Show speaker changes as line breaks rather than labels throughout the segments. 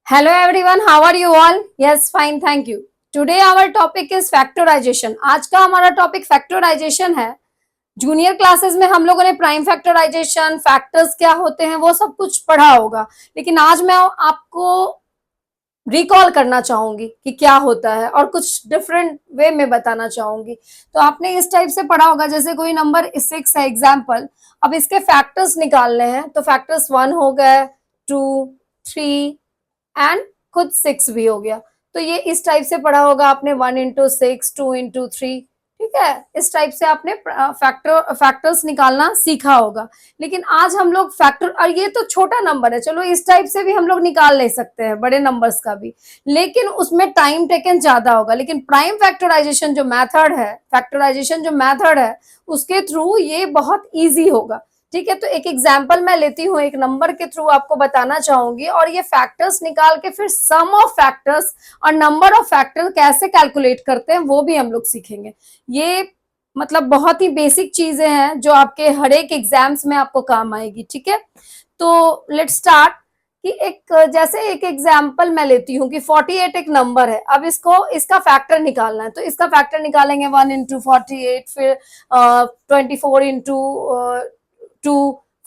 Hello everyone, how are you all? Yes, fine, thank you. Today our topic is factorization. आज का हमारा topic factorisation है. Junior classes में हम लोगों ने प्राइम फैक्टराइजेशन, फैक्टर्स क्या होते हैं वो सब कुछ पढ़ा होगा, लेकिन आज मैं आपको रिकॉल करना चाहूंगी कि क्या होता है और कुछ डिफरेंट वे में बताना चाहूंगी. तो आपने इस टाइप से पढ़ा होगा, जैसे कोई नंबर 6 है एग्जाम्पल. अब इसके फैक्टर्स निकालने हैं तो फैक्टर्स 1 हो गए, 2, 3 एंड खुद 6 भी हो गया. तो ये इस टाइप से पढ़ा होगा आपने, 1 into 6, 2 into 3. ठीक है, इस टाइप से आपने फैक्टर्स निकालना सीखा होगा. लेकिन आज हम लोग फैक्टर, और ये तो छोटा नंबर है, चलो इस टाइप से भी हम लोग निकाल ले सकते हैं, बड़े नंबर्स का भी, लेकिन उसमें टाइम टेकन ज्यादा होगा. लेकिन प्राइम फैक्टराइजेशन जो मेथड है, उसके थ्रू ये बहुत ईजी होगा. ठीक है, तो एक एग्जाम्पल मैं लेती हूँ, एक नंबर के थ्रू आपको बताना चाहूंगी, और ये फैक्टर्स निकाल के फिर सम ऑफ फैक्टर्स और नंबर ऑफ फैक्टर कैसे कैलकुलेट करते हैं वो भी हम लोग सीखेंगे. ये मतलब बहुत ही बेसिक चीजें हैं जो आपके हर एक एग्जाम्स में आपको काम आएगी. ठीक है, तो लेट्स स्टार्ट. कि जैसे एक एग्जाम्पल मैं लेती हूँ कि 48 एक नंबर है. अब इसका फैक्टर निकालना है, तो इसका फैक्टर निकालेंगे 1 into 48, फिर 24 into 2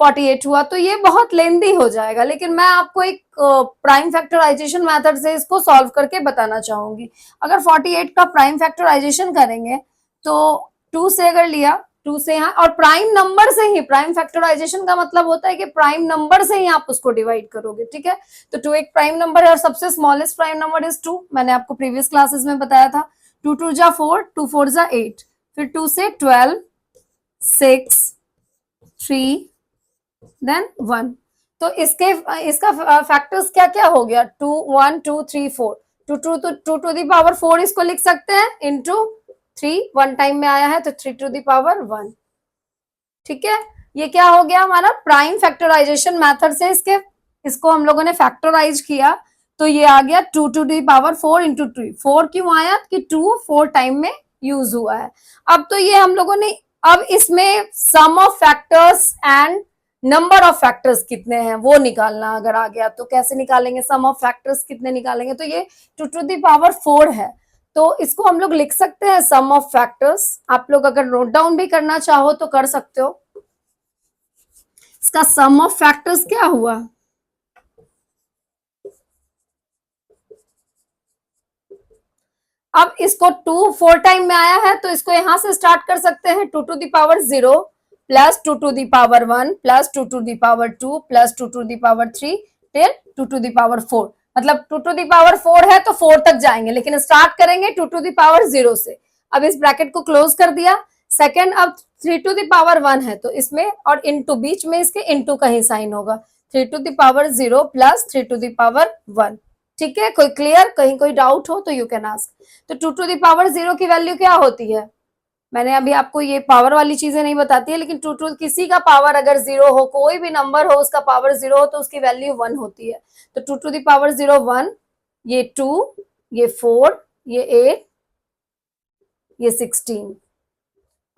48 हुआ. तो ये बहुत लेंदी हो जाएगा, लेकिन मैं आपको एक प्राइम फैक्टराइजेशन मेथड से इसको सॉल्व करके बताना चाहूंगी. अगर 48 का प्राइम फैक्टराइजेशन करेंगे तो 2 से अगर लिया, 2 से यहाँ, और प्राइम नंबर से ही, प्राइम फैक्टराइजेशन का मतलब होता है कि प्राइम नंबर से ही आप उसको डिवाइड करोगे. ठीक है, तो 2 एक प्राइम नंबर है और सबसे स्मॉलेस्ट प्राइम नंबर इज 2. मैंने आपको प्रीवियस क्लासेस में बताया था. 2 2 जा 4, 2 4 जा 8, फिर 2 से 12, 6, 3, देन 1. तो इसका फैक्टर्स क्या क्या हो गया, 2 1 2 3 4. 2 टू दी पावर 4 इसको लिख सकते हैं, इंटू 3 वन टाइम में आया है तो 3 टू दी पावर 1. ठीक है, ये क्या हो गया हमारा प्राइम फैक्टराइजेशन मेथड से इसको हम लोगों ने फैक्टराइज किया. तो ये आ गया 2 टू दी पावर 4 इंटू 3. 4 क्यों आया कि 2 4 टाइम में यूज हुआ है. अब तो ये हम लोगों ने, अब इसमें sum of factors and number of factors कितने हैं वो निकालना अगर आ गया, तो कैसे निकालेंगे, सम ऑफ फैक्टर्स कितने निकालेंगे. तो ये 2 टू दी पावर 4 है, तो इसको हम लोग लिख सकते हैं सम ऑफ फैक्टर्स. आप लोग अगर नोट डाउन भी करना चाहो तो कर सकते हो. इसका सम ऑफ फैक्टर्स क्या हुआ, अब इसको 2 4 टाइम में आया है तो इसको यहां से स्टार्ट कर सकते हैं. 2 to the power 0 plus 2 to the power 1 plus 2 to the power 2 plus 2 to the power 3 till 2 to the power 4. मतलब 2 टू दी पावर 4 है तो 4 तक जाएंगे, लेकिन स्टार्ट करेंगे 2 टू दी पावर 0 से. अब इस ब्रैकेट को क्लोज कर दिया. सेकेंड, अब 3 टू दी पावर 1 है तो इसमें, और इनटू बीच में इसके इनटू का ही साइन होगा. 3 to the power 0 plus 3 to the power 1. ठीक है, कोई क्लियर, कहीं कोई डाउट हो तो यू कैन आस्क. तो 2 टू दी पावर 0 की वैल्यू क्या होती है, मैंने अभी आपको ये पावर वाली चीजें नहीं बताती है, लेकिन 2 टू किसी का पावर अगर 0 हो, कोई भी नंबर हो उसका पावर 0 हो तो उसकी वैल्यू 1 होती है. तो 2 टू दी पावर 0 1, ये 2, ये 4, ये 8, ये 16,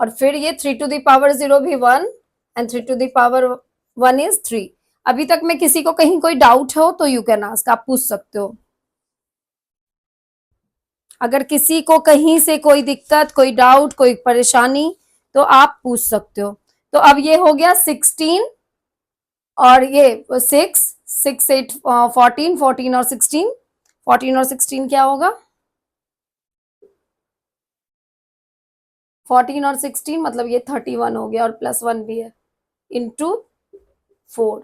और फिर ये 3 टू दी पावर 0 भी 1 and 3 to the power 1 is 3. अभी तक में किसी को कहीं कोई डाउट हो तो यू कैन आस्क, आप पूछ सकते हो. अगर किसी को कहीं से कोई दिक्कत, कोई डाउट, कोई परेशानी तो आप पूछ सकते हो. तो अब ये हो गया 16 और ये 6 6 8 14 14 और 16. 14 और 16 क्या होगा, 14 और 16 मतलब ये 31 हो गया, और प्लस 1 भी है, इंटू 4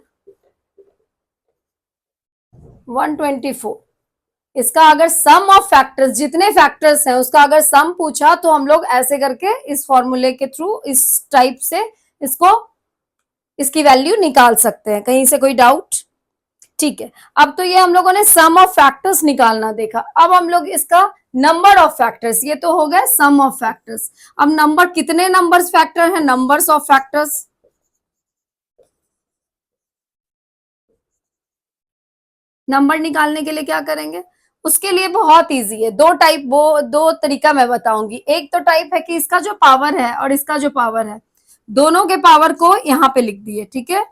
124. इसका अगर सम ऑफ फैक्टर्स, जितने फैक्टर्स हैं उसका अगर सम पूछा तो हम लोग ऐसे करके इस फॉर्मूले के थ्रू, इस टाइप से इसको, इसकी वैल्यू निकाल सकते हैं. कहीं से कोई डाउट. ठीक है, अब तो ये हम लोगों ने सम ऑफ फैक्टर्स निकालना देखा. अब हम लोग इसका नंबर ऑफ फैक्टर्स, ये तो हो गया सम ऑफ फैक्टर्स. अब नंबर, कितने नंबर्स फैक्टर है, नंबर्स ऑफ फैक्टर्स. नंबर निकालने के लिए क्या करेंगे, उसके लिए बहुत इजी है. दो तरीका मैं बताऊंगी. एक तो टाइप है कि इसका जो पावर है और इसका जो पावर है, दोनों के पावर को यहाँ पे लिख दिए. ठीक है,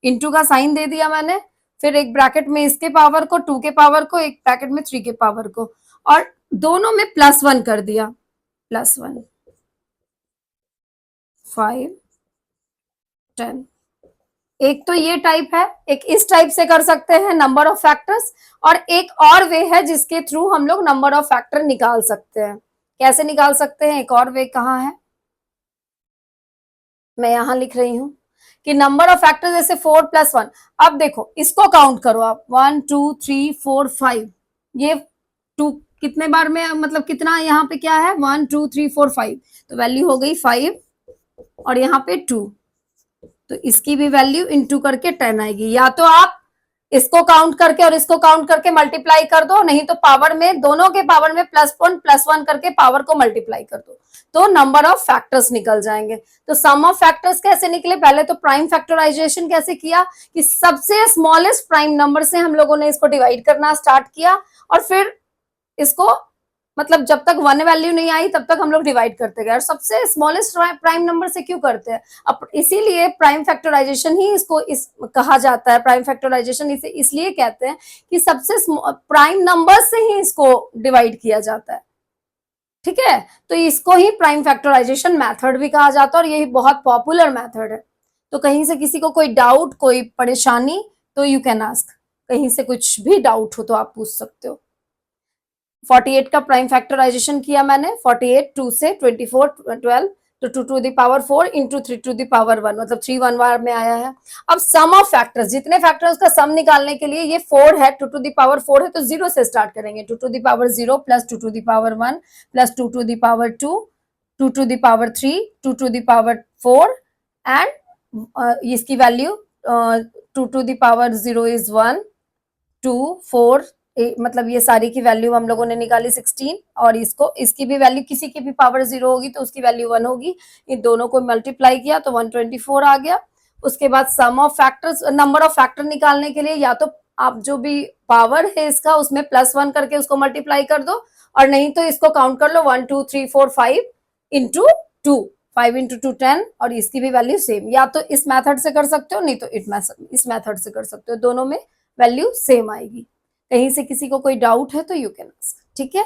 इंटू का साइन दे दिया मैंने, फिर एक ब्रैकेट में इसके पावर को, 2 के पावर को, एक ब्रैकेट में 3 के पावर को, और दोनों में +1 कर दिया, +1, 5, 10। एक तो ये टाइप है, एक इस टाइप से कर सकते हैं नंबर ऑफ फैक्टर्स, और एक और वे है जिसके थ्रू हम लोग नंबर ऑफ फैक्टर निकाल सकते हैं। कैसे निकाल सकते हैं, एक और वे कहाँ है, मैं यहां लिख रही हूं कि नंबर ऑफ फैक्टर्स जैसे 4 + 1। अब देखो इसको काउंट करो आप, 1 2 3 4 5, ये 2 कितने बार में, मतलब कितना यहाँ पे क्या है, 1 2 3 4 5, तो वैल्यू हो गई 5, और यहाँ पे 2, तो इसकी भी वैल्यू इंटू करके 10 आएगी। या तो आप इसको काउंट करके और इसको काउंट करके मल्टीप्लाई कर दो, नहीं तो पावर में, दोनों के पावर में +1 करके पावर को मल्टीप्लाई कर दो, तो नंबर ऑफ फैक्टर्स निकल जाएंगे। तो सम ऑफ फैक्टर्स कैसे निकले, पहले तो प्राइम फैक्टराइजेशन कैसे किया कि सबसे स्मॉलेस्ट प्राइम नंबर से हम लोगों ने इसको डिवाइड करना स्टार्ट किया, और फिर इसको, मतलब जब तक 1 वैल्यू नहीं आई तब तक हम लोग डिवाइड करते गए। और सबसे स्मॉलेस्ट प्राइम नंबर से क्यों करते हैं, अब इसीलिए प्राइम फैक्टराइजेशन ही इसको इस कहा जाता है। प्राइम फैक्टराइजेशन इसे इसलिए कहते हैं कि सबसे प्राइम नंबर से ही इसको डिवाइड किया जाता है, ठीक है। तो इसको ही प्राइम फैक्टराइजेशन मेथड भी कहा जाता है, और यही बहुत पॉपुलर मेथड है। तो कहीं से किसी को कोई डाउट, कोई परेशानी, तो यू कैन आस्क, कहीं से कुछ भी डाउट हो तो आप पूछ सकते हो। 48 का प्राइम फैक्टराइजेशन किया मैंने, 48 2 से 24 12, तो 2 to the power 4 into 3 to the power 1, मतलब 3 1 बार में आया है। अब सम ऑफ फैक्टर्स, जितने फैक्टर्स का सम निकालने के लिए, ये 4 है, 2 टू द पावर 4 है, तो 0 से स्टार्ट करेंगे। 2 to the power 0 plus 2 to the power 1 plus 2 to the power 2, 2 to the power 3, 2 to the power 4, and इसकी value 2 to the power 0 is 1 2 4, मतलब ये सारी की वैल्यू हम लोगों ने निकाली 16, और इसको, इसकी भी वैल्यू, किसी की भी पावर 0 होगी तो उसकी वैल्यू 1 होगी। इन दोनों को मल्टीप्लाई किया तो 124 आ गया। उसके बाद sum of factors, number of factor निकालने के लिए या तो आप जो भी पावर है इसका उसमें +1 करके उसको मल्टीप्लाई कर दो, और नहीं तो इसको काउंट कर लो 1 2 3 4 5 इंटू 2, 5 इंटू 2 10, और इसकी भी वैल्यू सेम। या तो इस मेथड से कर सकते हो, नहीं तो इस मेथड से कर सकते हो, दोनों में वैल्यू सेम आएगी। कहीं से किसी को कोई डाउट है तो यू कैन आस्क, ठीक है।